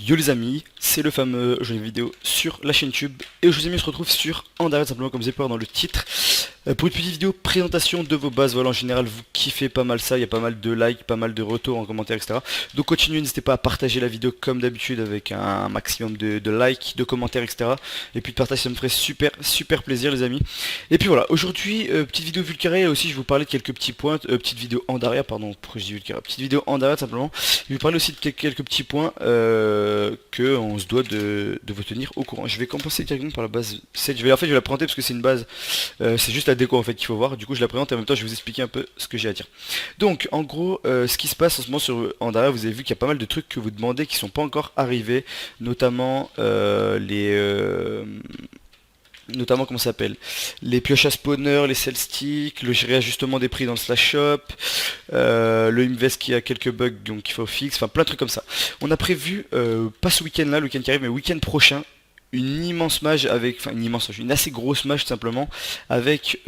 Yo les amis, c'est le fameux jeu vidéo sur la chaîne YouTube et aujourd'hui on se retrouve sur Andariel simplement comme vous avez pu voir dans le titre pour une petite vidéo présentation de vos bases. Voilà, en général vous kiffez pas mal ça, il y a pas mal de likes, pas mal de retours en commentaire etc. Donc continuez, n'hésitez pas à partager la vidéo comme d'habitude avec un maximum de likes, de commentaires etc. Et puis de partager, ça me ferait super plaisir les amis. Et puis voilà, aujourd'hui petite vidéo Vulcaria et aussi je vais vous parler de quelques petits points, petite vidéo Andariel pardon, pourquoi je dis Vulcaria, petite vidéo Andariel simplement. Je vais vous parler aussi de quelques petits points que on se doit de vous tenir au courant. Je vais commencer directement par la base 7. En fait, je vais la présenter parce que c'est une base, c'est juste la déco en fait qu'il faut voir. Du coup, je la présente et en même temps, je vais vous expliquer un peu ce que j'ai à dire. Donc, en gros, ce qui se passe en ce moment sur Andariel, vous avez vu qu'il y a pas mal de trucs que vous demandez qui sont pas encore arrivés, notamment notamment comment ça s'appelle, les pioches à spawner, les sell sticks, le réajustement des prix dans le slash shop, le invest qui a quelques bugs donc il faut fixe, enfin plein de trucs comme ça. On a prévu, pas ce week-end là, le week-end qui arrive, mais le week-end prochain, une immense mage avec, enfin une immense mage, une assez grosse mage tout simplement, avec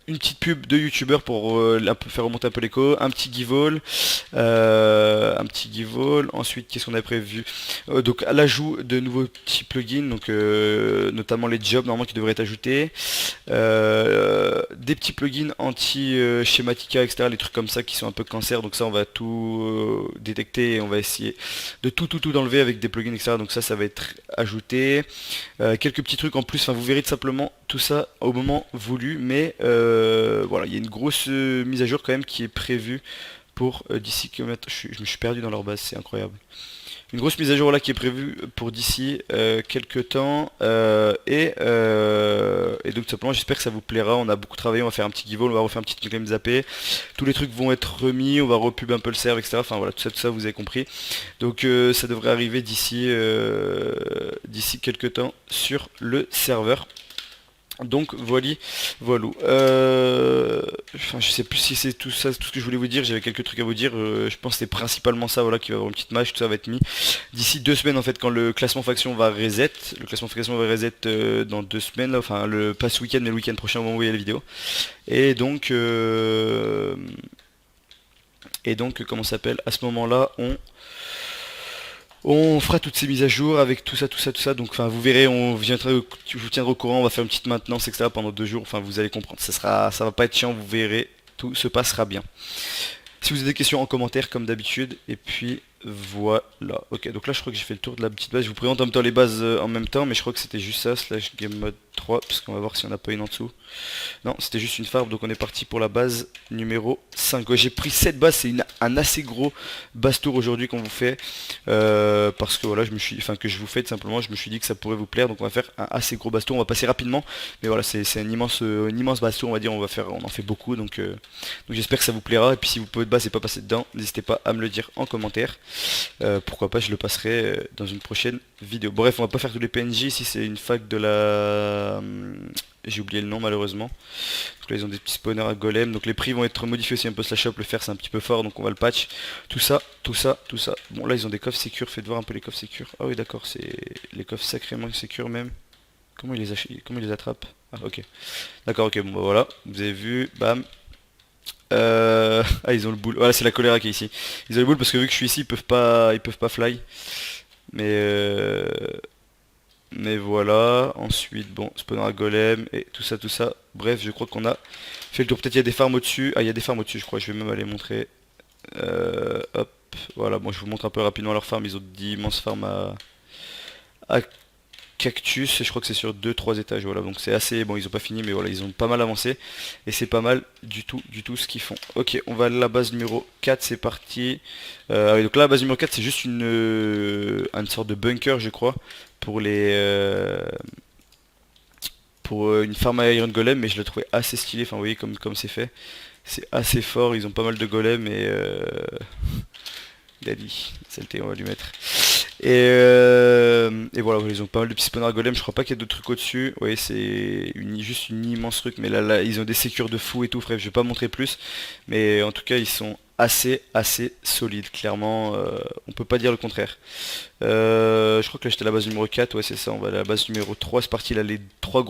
une petite pub de youtubeur pour faire remonter un peu l'écho, un petit give all, ensuite qu'est-ce qu'on a prévu. Donc à l'ajout de nouveaux petits plugins, donc notamment les jobs normalement qui devraient être ajoutés, des petits plugins anti schématica etc, les trucs comme ça qui sont un peu cancer, donc ça on va tout détecter et on va essayer de tout enlever avec des plugins etc, donc ça va être ajouté. Quelques petits trucs en plus, enfin vous verrez tout simplement tout ça au moment voulu, mais voilà, il y a une grosse mise à jour quand même qui est prévue pour d'ici kilomètres. Je me suis perdu dans leur base, c'est incroyable. Une grosse mise à jour là qui est prévue pour d'ici quelques temps et donc tout simplement j'espère que ça vous plaira. On a beaucoup travaillé, on va faire un petit give all, on va refaire un petit claim zappé, tous les trucs vont être remis, on va repub un peu le serve etc, enfin voilà tout ça vous avez compris. Donc ça devrait arriver d'ici quelques temps sur le serveur. Donc voilà. Enfin, je sais plus si c'est tout ça, tout ce que je voulais vous dire. J'avais quelques trucs à vous dire. Je pense que c'est principalement ça, voilà, qui va avoir une petite match. Tout ça va être mis d'ici 2 semaines en fait, quand le classement faction va reset. Le classement faction va reset dans 2 semaines là. Enfin, pas ce week-end, mais le week-end prochain, on va envoyer la vidéo. Et donc, comment ça s'appelle? À ce moment-là, on fera toutes ces mises à jour avec tout ça. Donc, enfin, vous verrez, je vous tiendrai au courant. On va faire une petite maintenance, etc. pendant 2 jours. Enfin, vous allez comprendre. Ça va pas être chiant. Vous verrez, tout se passera bien. Si vous avez des questions en commentaire, comme d'habitude. Et puis voilà. Ok, donc là, je crois que j'ai fait le tour de la petite base. Je vous présente en même temps les bases en même temps, mais je crois que c'était juste ça slash game mode 3 parce qu'on va voir si on n'a pas une en dessous. Non, c'était juste une farbe, donc on est parti pour la base numéro 5. Ouais, j'ai pris cette base, c'est un assez gros base tour aujourd'hui qu'on vous fait. Parce que voilà, que je vous fais tout simplement, je me suis dit que ça pourrait vous plaire, donc on va faire un assez gros base tour, on va passer rapidement. Mais voilà, c'est une immense base tour, on va dire, on en fait beaucoup, donc j'espère que ça vous plaira. Et puis si vous pouvez de base et pas passer dedans, n'hésitez pas à me le dire en commentaire. Pourquoi pas, je le passerai dans une prochaine vidéo. Bref, on va pas faire tous les PNJ, ici c'est une fac de la... J'ai oublié le nom malheureusement. Donc là ils ont des petits spawners à golem. Donc les prix vont être modifiés aussi un peu slash shop. Le fer c'est un petit peu fort donc on va le patch. Tout ça. Bon là ils ont des coffres sécures. Faites voir un peu les coffres sécures. Ah oui d'accord, c'est les coffres sacrément sécures même. Comment ils les attrapent? Ah ok. D'accord, ok, bon bah voilà. Vous avez vu, bam. Ah ils ont le boule. Voilà, c'est la choléra qui est ici. Ils ont le boule parce que vu que je suis ici ils peuvent pas fly. Mais mais voilà, ensuite, bon, spawner à golem et tout ça. Bref, je crois qu'on a fait le tour. Peut-être il y a des farms au-dessus. Ah, il y a des farms au-dessus, je crois. Je vais même aller montrer. Hop, voilà, moi je vous montre un peu rapidement leur farm. Ils ont d'immenses farms à cactus. Et je crois que c'est sur 2 3 étages. Voilà, donc c'est assez. Bon, ils ont pas fini, mais voilà, ils ont pas mal avancé. Et c'est pas mal du tout ce qu'ils font. Ok, on va à la base numéro 4, c'est parti. Oui, donc là, la base numéro 4, c'est juste une sorte de bunker, je crois pour une farm à Iron Golem, mais je l'ai trouvé assez stylé. Enfin, vous voyez comme c'est fait, c'est assez fort. Ils ont pas mal de golems et Daddy, saleté, on va lui mettre. Et voilà, ils ont pas mal de petits spawners à golem. Je crois pas qu'il y a d'autres trucs au-dessus. Vous voyez, c'est juste une immense truc, mais là, ils ont des sécures de fou et tout. Bref, je vais pas montrer plus, mais en tout cas, ils sont assez solides. Clairement, on peut pas dire le contraire. Je crois que là j'étais à la base numéro 4, ouais c'est ça, on va à la base numéro 3, c'est parti là, les trois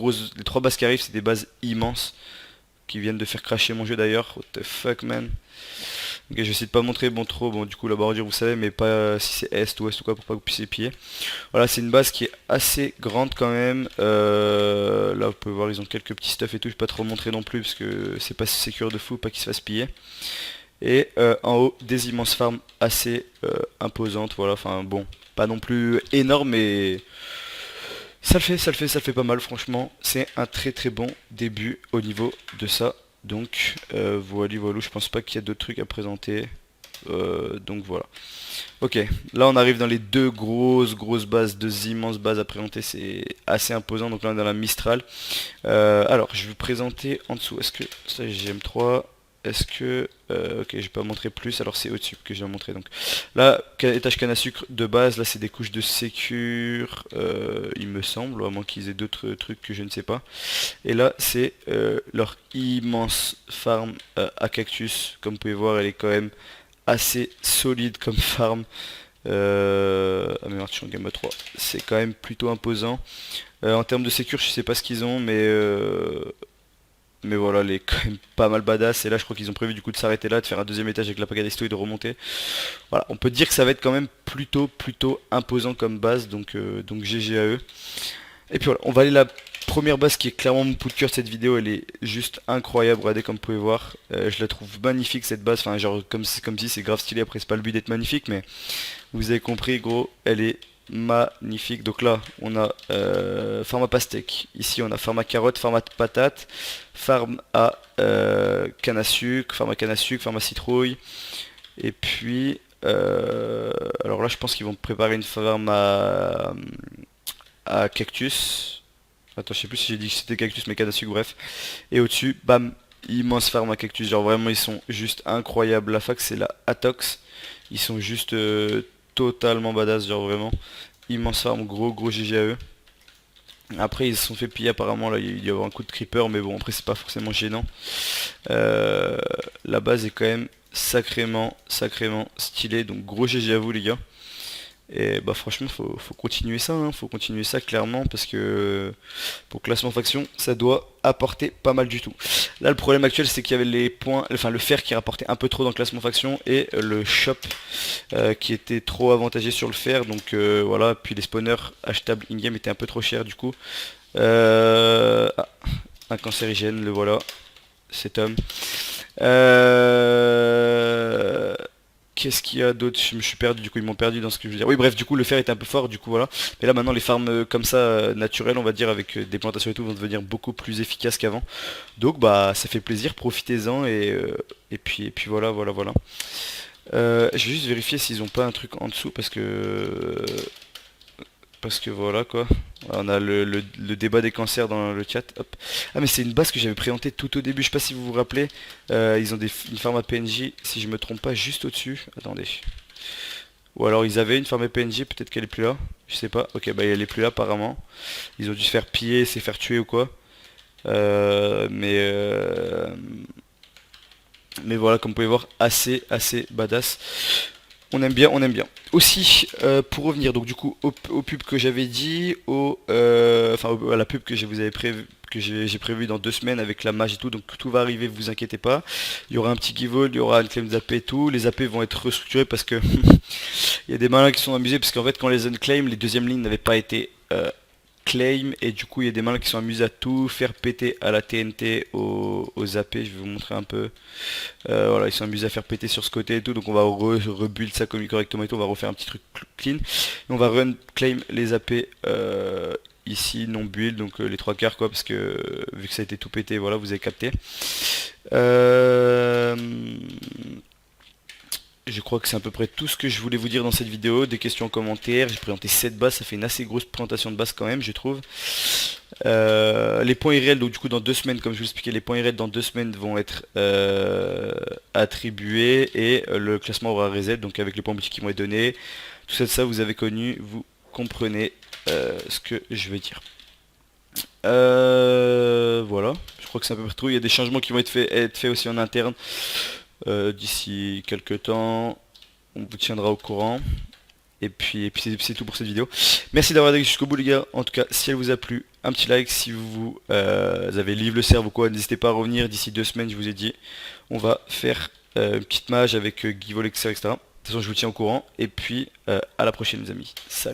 bases qui arrivent, c'est des bases immenses, qui viennent de faire cracher mon jeu d'ailleurs, what the fuck man. Ok, je vais essayer de pas montrer bon trop, bon du coup la bordure vous savez, mais pas si c'est est ou ouest ou quoi pour pas que vous puissiez piller. Voilà, c'est une base qui est assez grande quand même. Là vous pouvez voir ils ont quelques petits stuff et tout, je vais pas trop montrer non plus parce que c'est pas sécure de fou, pas qu'ils se fassent piller. Et en haut des immenses farms assez imposantes, voilà, enfin bon, pas non plus énorme mais ça le fait pas mal franchement. C'est un très très bon début au niveau de ça. Donc voilà, je pense pas qu'il y a d'autres trucs à présenter. Donc voilà. Ok, là on arrive dans les deux grosses bases, deux immenses bases à présenter, c'est assez imposant. Donc là on est dans la Mistral. Alors je vais vous présenter en dessous. Est-ce que ça GM3? Est-ce que ok, je vais pas montrer plus. Alors c'est au-dessus que je vais montrer. Donc là, étage canne à sucre de base. Là c'est des couches de sécure, il me semble, à moins qu'ils aient d'autres trucs que je ne sais pas. Et là c'est leur immense farm à cactus. Comme vous pouvez voir, elle est quand même assez solide comme farm. Ah mais je suis en Game 3. C'est quand même plutôt imposant. En termes de sécure, je sais pas ce qu'ils ont, mais voilà, elle est quand même pas mal badass. Et là, je crois qu'ils ont prévu du coup de s'arrêter là, de faire un deuxième étage avec la Pagadesto et de remonter. Voilà, on peut dire que ça va être quand même plutôt imposant comme base. Donc GG à eux. Et puis voilà, on va aller la première base qui est clairement mon coup de cœur de cette vidéo. Elle est juste incroyable. Regardez comme vous pouvez voir. Je la trouve magnifique cette base. Enfin, genre comme si c'est grave stylé. Après, c'est pas le but d'être magnifique, mais vous avez compris, gros, elle est magnifique. Donc là, on a farm à pastèque. Ici, on a farm à carotte, farm à patate, farm à canne à sucre, farm à canne à sucre, farm à citrouille. Et puis, alors là, je pense qu'ils vont préparer une farm à cactus. Attends, je sais plus si j'ai dit que c'était cactus, mais canne à sucre, bref. Et au-dessus, bam, immense farm à cactus. Genre vraiment, ils sont juste incroyables. La fac, c'est la Atox. Ils sont juste totalement badass, genre vraiment. Immense farm, gros GG à eux. Après, ils se sont fait piller apparemment, là, il y a eu un coup de creeper, mais bon, après, c'est pas forcément gênant. Euh, la base est quand même sacrément stylée, donc gros GG à vous, les gars. Et bah franchement faut continuer ça, hein, faut continuer ça clairement parce que pour classement faction ça doit apporter pas mal du tout. Là le problème actuel c'est qu'il y avait les points, enfin le fer qui rapportait un peu trop dans le classement faction et le shop qui était trop avantagé sur le fer, donc voilà, puis les spawners achetables in-game étaient un peu trop chers du coup. Ah, un cancérigène, le voilà, cet homme. Qu'est-ce qu'il y a d'autre? Je me suis perdu, du coup ils m'ont perdu dans ce que je veux dire. Oui bref, du coup le fer était un peu fort, du coup voilà. Mais là maintenant les farms comme ça, naturelles on va dire, avec des plantations et tout, vont devenir beaucoup plus efficaces qu'avant. Donc bah ça fait plaisir, profitez-en et puis voilà. Je vais juste vérifier s'ils ont pas un truc en dessous parce que voilà quoi. On a le débat des cancers dans le chat. Hop. Ah mais c'est une base que j'avais présentée tout au début, je sais pas si vous vous rappelez. Ils ont une farm à PNJ, si je me trompe pas, juste au-dessus. Attendez. Ou alors ils avaient une farm à PNJ, peut-être qu'elle est plus là. Je sais pas. Ok, bah elle est plus là apparemment. Ils ont dû se faire piller, se faire tuer ou quoi. Euh, mais euh, mais voilà, comme vous pouvez voir, assez badass. On aime bien. Aussi, pour revenir donc du coup au pub que j'avais dit, à la pub que je vous avais prévu, que j'ai prévu dans 2 semaines avec la mage et tout, donc tout va arriver, vous inquiétez pas. Il y aura un petit giveaway, il y aura une claim d'AP et tout. Les AP vont être restructurés parce que il y a des malins qui sont amusés parce qu'en fait quand les unclaim, les deuxièmes lignes n'avaient pas été claim et du coup il y a des malins qui sont amusés à tout faire péter à la TNT aux AP. Je vais vous montrer un peu. Voilà, ils sont amusés à faire péter sur ce côté et tout, donc on va rebuild ça comme correctement et tout, on va refaire un petit truc clean. Et on va run claim les AP ici non build, donc les trois quarts quoi, parce que vu que ça a été tout pété, voilà, vous avez capté. Euh, je crois que c'est à peu près tout ce que je voulais vous dire dans cette vidéo. Des questions en commentaire. J'ai présenté 7 bases, ça fait une assez grosse présentation de base quand même, je trouve. Les points irréels, donc du coup dans 2 semaines, comme je vous l'expliquais, les points irréels dans 2 semaines vont être attribués et le classement aura reset, donc avec les points boutiques qui vont être donnés. Tout ça, vous avez connu, vous comprenez ce que je vais dire. Voilà, je crois que c'est à peu près tout. Il y a des changements qui vont être faits aussi en interne d'ici quelques temps. On vous tiendra au courant. Et puis c'est tout pour cette vidéo. Merci d'avoir regardé jusqu'au bout les gars. En tout cas, si elle vous a plu, un petit like. Si vous avez livre le cerveau ou quoi, n'hésitez pas à revenir d'ici 2 semaines, je vous ai dit. On va faire une petite mage avec Guy Volexer, etc. De toute façon, je vous tiens au courant. Et puis, à la prochaine, les amis. Salut.